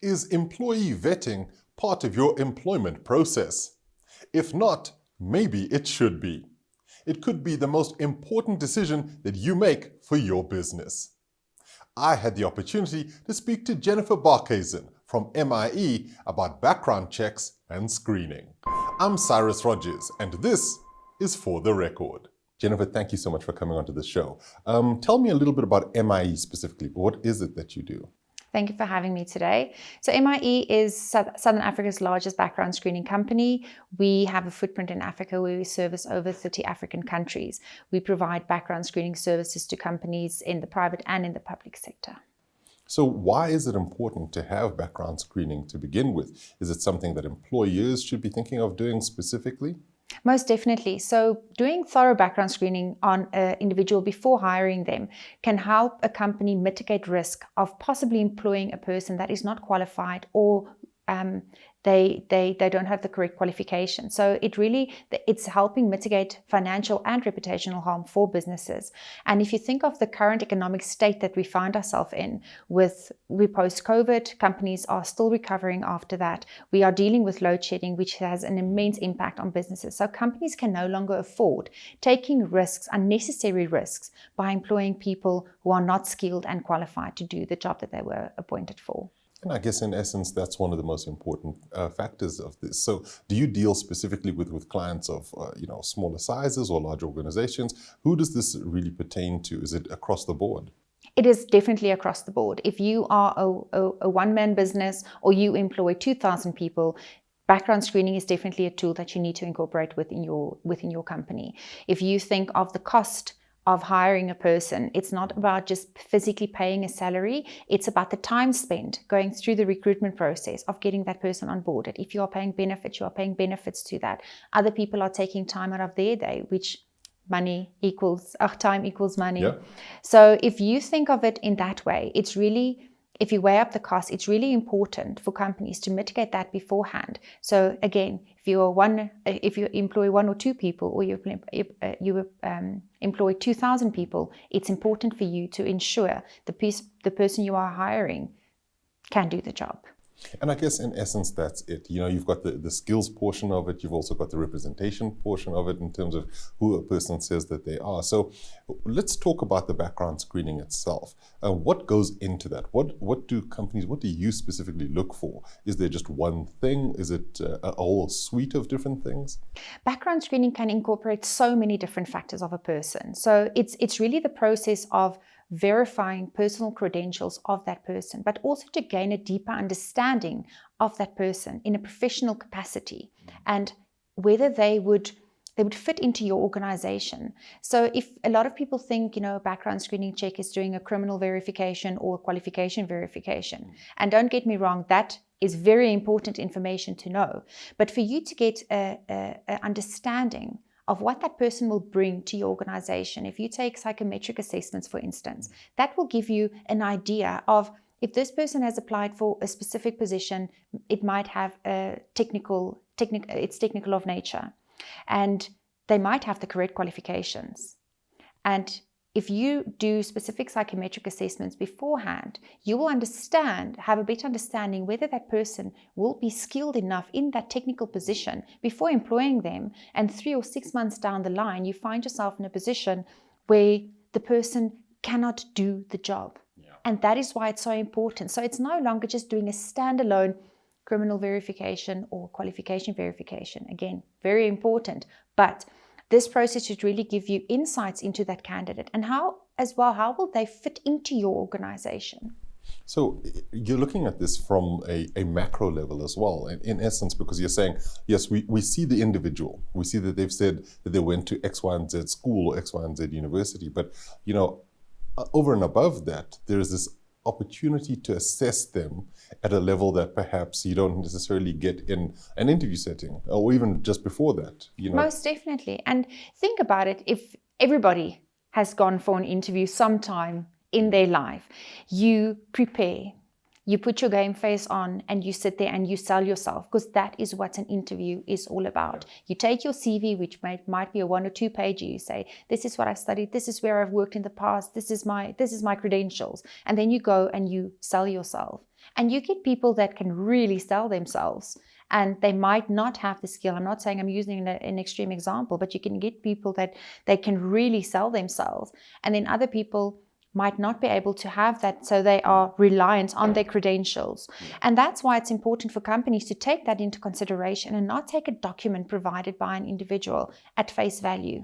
Is employee vetting part of your employment process? If not, maybe it should be. It could be the most important decision that you make for your business. I had the opportunity to speak to Jennifer Barkhuizen from MIE about background checks and screening. I'm Cyrus Rogers, and this is For the Record. Jennifer, thank you so much for coming onto the show. Tell me a little bit about MIE specifically. What is it that you do? Thank you for having me today. So MIE is Southern Africa's largest background screening company. We have a footprint in Africa where we service over 30 African countries. We provide background screening services to companies in the private and in the public sector. So why is it important to have background screening to begin with? Is it something that employers should be thinking of doing specifically? Most definitely. So doing thorough background screening on an individual before hiring them can help a company mitigate risk of possibly employing a person that is not qualified or they don't have the correct qualification. So it's helping mitigate financial and reputational harm for businesses. And if you think of the current economic state that we find ourselves in, we post-COVID, companies are still recovering after that. We are dealing with load shedding, which has an immense impact on businesses. So companies can no longer afford taking risks, unnecessary risks, by employing people who are not skilled and qualified to do the job that they were appointed for. And I guess in essence, that's one of the most important factors of this. So do you deal specifically with clients of smaller sizes or large organizations? Who does this really pertain to? Is it across the board? It is definitely across the board. If you are a one-man business or you employ 2,000 people, background screening is definitely a tool that you need to incorporate within your company. If you think of the cost of hiring a person, it's not about just physically paying a salary. It's about the time spent going through the recruitment process of getting that person on board. If you are paying benefits, you are paying benefits to that. Other people are taking time out of their day, which time equals money. Yeah. So if you think of it in that way, if you weigh up the cost, it's really important for companies to mitigate that beforehand. So again, if you employ one or two people, or you employ 2,000 people, it's important for you to ensure the person you are hiring can do the job. And I guess in essence, that's it. You've got the skills portion of it. You've also got the representation portion of it in terms of who a person says that they are. So let's talk about the background screening itself. What goes into that? What do you specifically look for? Is there just one thing? Is it a whole suite of different things? Background screening can incorporate so many different factors of a person. So it's really the process of verifying personal credentials of that person, but also to gain a deeper understanding of that person in a professional capacity and whether they would fit into your organization. So if a lot of people think, a background screening check is doing a criminal verification or a qualification verification, and don't get me wrong, that is very important information to know. But for you to get a understanding of what that person will bring to your organization. If you take psychometric assessments, for instance, that will give you an idea of if this person has applied for a specific position, it might have it's technical of nature, and they might have the correct qualifications. And if you do specific psychometric assessments beforehand, you will have a better understanding whether that person will be skilled enough in that technical position before employing them. And 3 or 6 months down the line, you find yourself in a position where the person cannot do the job. Yeah. And that is why it's so important. So it's no longer just doing a standalone criminal verification or qualification verification. Again, very important, but this process should really give you insights into that candidate and how will they fit into your organization. So you're looking at this from a macro level as well, in essence, because you're saying, yes, we see the individual. We see that they've said that they went to X, Y, and Z school or X, Y, and Z university. But, over and above that, there is this opportunity to assess them at a level that perhaps you don't necessarily get in an interview setting or even just before that. Most definitely. And think about it, if everybody has gone for an interview sometime in their life, you prepare, You put your game face on and you sit there and you sell yourself, because that is what an interview is all about. You take your CV, which might be a 1 or 2 page. You say, this is what I studied, this is where I've worked in the past, this is my credentials. And then you go and you sell yourself. And you get people that can really sell themselves. And they might not have the skill. I'm not saying I'm using an extreme example, but you can get people that they can really sell themselves. And then other people might not be able to have that, so they are reliant on their credentials. And that's why it's important for companies to take that into consideration and not take a document provided by an individual at face value.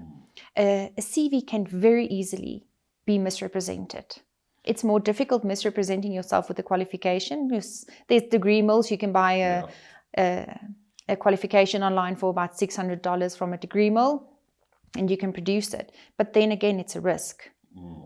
A CV can very easily be misrepresented. It's more difficult misrepresenting yourself with a qualification. There's degree mills. You can buy a qualification online for about $600 from a degree mill, and you can produce it. But then again, it's a risk.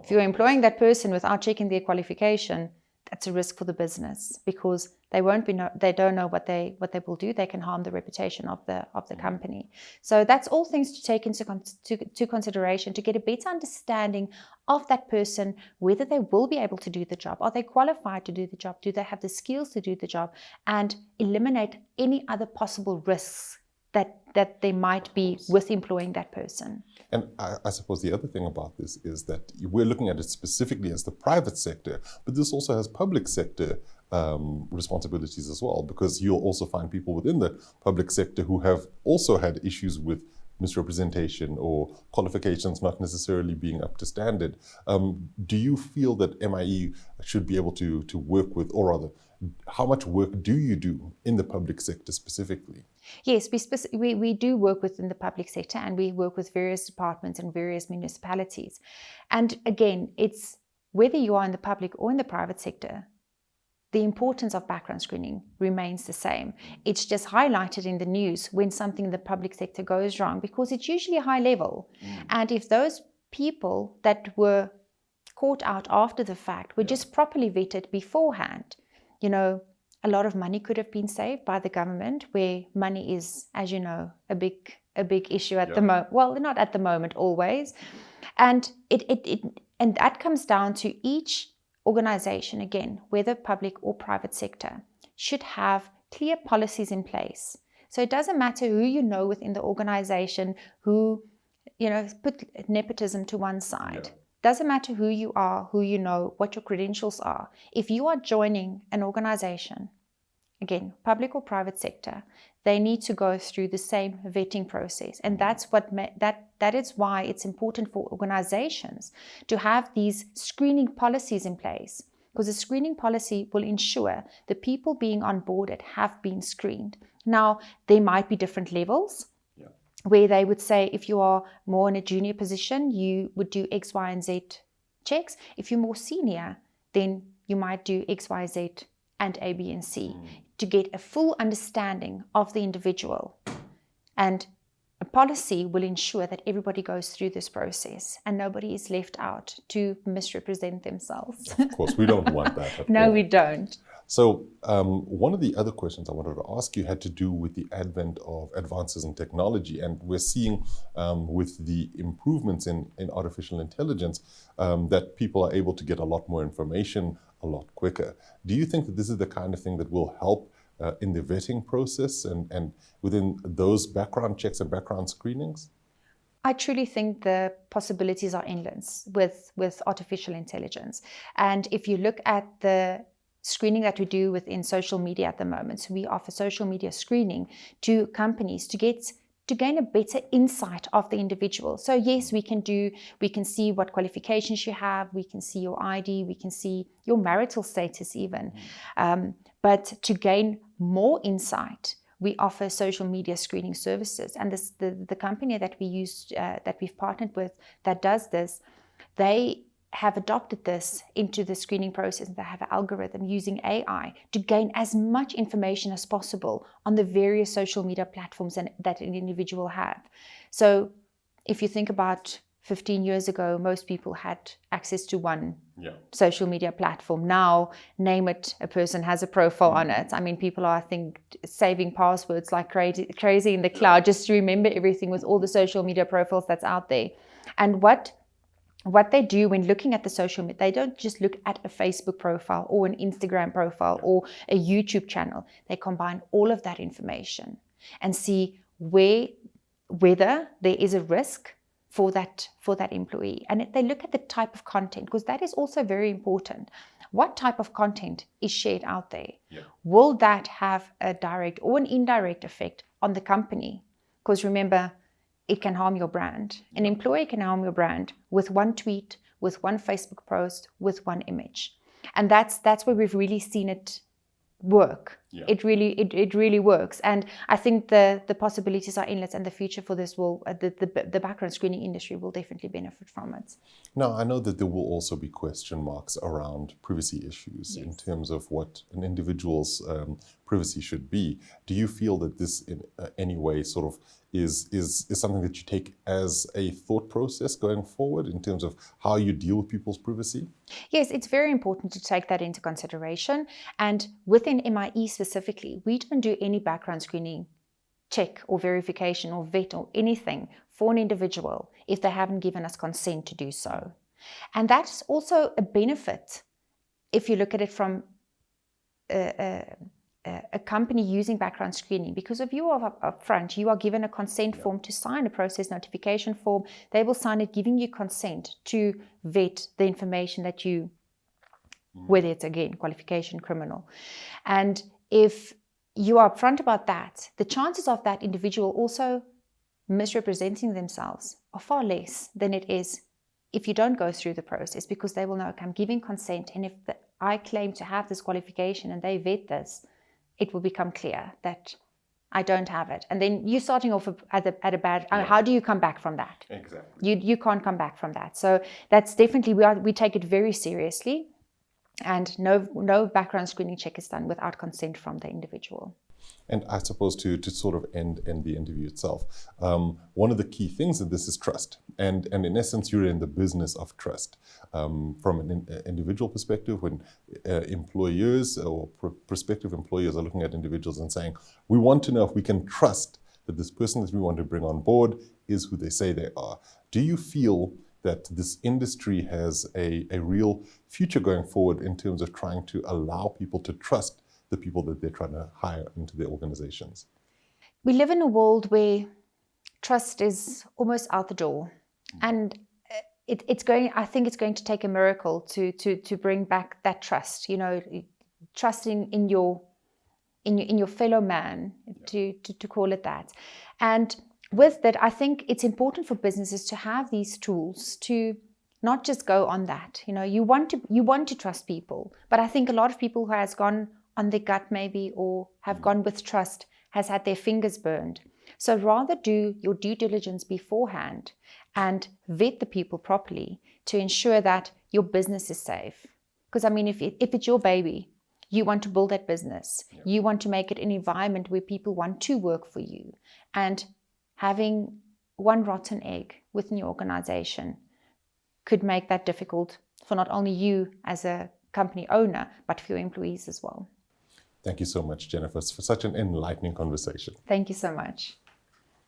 If you're employing that person without checking their qualification, that's a risk for the business, because they don't know what they will do. They can harm the reputation of the company. So that's all things to take into consideration to get a better understanding of that person, whether they will be able to do the job. Are they qualified to do the job? Do they have the skills to do the job? And eliminate any other possible risks that there might be with employing that person. And I suppose the other thing about this is that we're looking at it specifically as the private sector, but this also has public sector responsibilities as well, because you'll also find people within the public sector who have also had issues with misrepresentation or qualifications not necessarily being up to standard. Do you feel that MIE should be able to work with, or rather, how much work do you do in the public sector specifically? Yes, we do work within the public sector, and we work with various departments and various municipalities. And again, it's whether you are in the public or in the private sector, the importance of background screening remains the same. It's just highlighted in the news when something in the public sector goes wrong, because it's usually high level. And if those people that were caught out after the fact were just properly vetted beforehand, a lot of money could have been saved by the government, where money is, as you know, a big issue at the moment. Well, not at the moment, always. And and that comes down to each organization, again, whether public or private sector, should have clear policies in place. So it doesn't matter who you know within the organization, who, put nepotism to one side. Doesn't matter who you are, who you know, what your credentials are. If you are joining an organization, again, public or private sector, they need to go through the same vetting process. And that's that is why it's important for organizations to have these screening policies in place, because a screening policy will ensure the people being onboarded have been screened. Now, there might be different levels, where they would say, if you are more in a junior position, you would do X, Y, and Z checks. If you're more senior, then you might do X, Y, Z, and A, B, and C to get a full understanding of the individual. And a policy will ensure that everybody goes through this process and nobody is left out to misrepresent themselves. Of course, we don't want that. No, we don't. So one of the other questions I wanted to ask you had to do with the advent of advances in technology. And we're seeing with the improvements in artificial intelligence that people are able to get a lot more information a lot quicker. Do you think that this is the kind of thing that will help in the vetting process and within those background checks and background screenings? I truly think the possibilities are endless with artificial intelligence. And if you look at the screening that we do within social media at the moment, so we offer social media screening to companies to gain a better insight of the individual. So yes, we can see what qualifications you have, we can see your ID, we can see your marital status even. But to gain more insight, we offer social media screening services. And the company that we've partnered with that does this, they have adopted this into the screening process. They have an algorithm using AI to gain as much information as possible on the various social media platforms that an individual have. So if you think about 15 years ago, most people had access to one social media platform. Now, name it, a person has a profile on it. I mean, people are, I think, saving passwords like crazy in the cloud just to remember everything with all the social media profiles that's out there. And what what they do when looking at the social media, they don't just look at a Facebook profile or an Instagram profile or a YouTube channel. They combine all of that information and see whether there is a risk for that employee. And they look at the type of content, because that is also very important. What type of content is shared out there? Yeah. Will that have a direct or an indirect effect on the company? Because remember, it can harm your brand. An employee can harm your brand with one tweet, with one Facebook post, with one image. And that's where we've really seen it work. Yeah. It really works. And I think the possibilities are endless, and the future for this will, the background screening industry will definitely benefit from it. Now, I know that there will also be question marks around privacy issues in terms of what an individual's privacy should be. Do you feel that this in any way sort of is something that you take as a thought process going forward in terms of how you deal with people's privacy? Yes, it's very important to take that into consideration. And within MIE specifically, we don't do any background screening check or verification or vet or anything for an individual if they haven't given us consent to do so. And that's also a benefit if you look at it from a company using background screening, because if you are up front, you are given a consent form to sign, a process notification form. They will sign it giving you consent to vet the information that you, whether it's again qualification, criminal. And if you are upfront about that, the chances of that individual also misrepresenting themselves are far less than it is if you don't go through the process, because they will know, okay, I'm giving consent, and if I claim to have this qualification and they vet this, it will become clear that I don't have it. And then you're starting off at a bad, how do you come back from that? Exactly. You can't come back from that. So that's definitely, we take it very seriously, and no background screening check is done without consent from the individual. And I suppose to sort of end the interview itself, one of the key things in this is trust. And in essence, you're in the business of trust. From an individual perspective, when employers or prospective employers are looking at individuals and saying, we want to know if we can trust that this person that we want to bring on board is who they say they are. Do you feel that this industry has a real future going forward in terms of trying to allow people to trust the people that they're trying to hire into their organizations? We live in a world where trust is almost out the door, and I think it's going to take a miracle to bring back that trust. You know, trust in your fellow man, to call it that. And with that, I think it's important for businesses to have these tools to not just go on that. You know, you want to trust people, but I think a lot of people who has gone on their gut maybe, or have gone with trust, has had their fingers burned. So rather do your due diligence beforehand and vet the people properly to ensure that your business is safe. Because I mean, if it's your baby, you want to build that business. Yeah. You want to make it an environment where people want to work for you. And having one rotten egg within your organization could make that difficult for not only you as a company owner, but for your employees as well. Thank you so much, Jennifer, for such an enlightening conversation. Thank you so much.